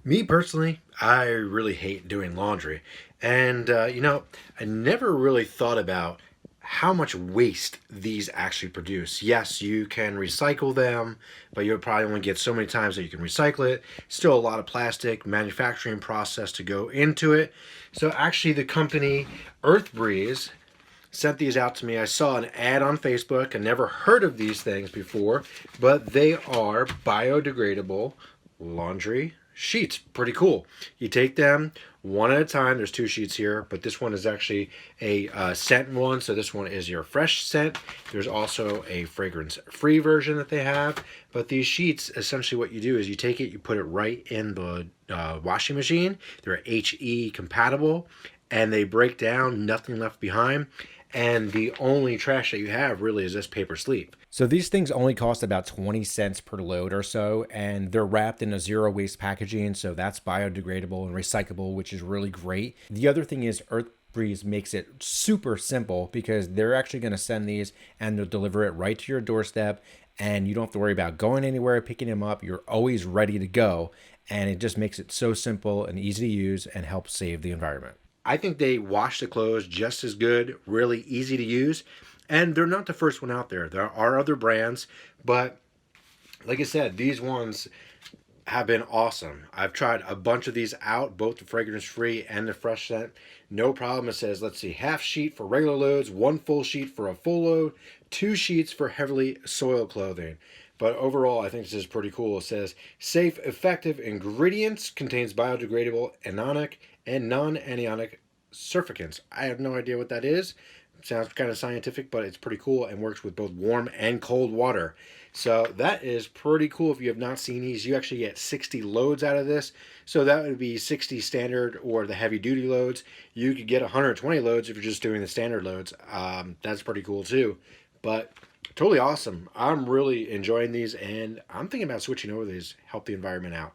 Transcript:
Me personally, I really hate doing laundry. And, I never really thought about how much waste these actually produce. Yes, you can recycle them, but you'll probably only get so many times that you can recycle it. Still a lot of plastic manufacturing process to go into it. So, actually, the company Earth Breeze sent these out to me. I saw an ad on Facebook. I never heard of these things before, but they are biodegradable laundry sheets. Pretty cool. You take them one at a time. There's two sheets here, but this one is actually a scent one. So this one is your fresh scent. There's also a fragrance free version that they have. But these sheets, essentially, what you do is you take it, you put it right in the washing machine. They're HE compatible and they break down, nothing left behind. And the only trash that you have really is this paper sleeve. So these things only cost about 20 cents per load or so, and they're wrapped in a zero waste packaging, so that's biodegradable and recyclable, which is really great. The other thing is Earth Breeze makes it super simple because they're actually going to send these and they'll deliver it right to your doorstep, and you don't have to worry about going anywhere, picking them up. You're always ready to go, and it just makes it so simple and easy to use and helps save the environment. I think they wash the clothes just as good, really easy to use. And they're not the first one out there. There are other brands, but like I said, these ones have been awesome. I've tried a bunch of these out, both the fragrance free and the fresh scent. No problem. It says, let's see, half sheet for regular loads, one full sheet for a full load, two sheets for heavily soiled clothing. But overall, I think this is pretty cool. It says safe, effective ingredients, contains biodegradable, anionic, and non anionic surfactants. I have no idea what that is. Sounds kind of scientific, but it's pretty cool and works with both warm and cold water. So that is pretty cool. If you have not seen these, you actually get 60 loads out of this. So that would be 60 standard or the heavy duty loads. You could get 120 loads if you're just doing the standard loads. That's pretty cool too. But totally awesome. I'm really enjoying these and I'm thinking about switching over these, help the environment out.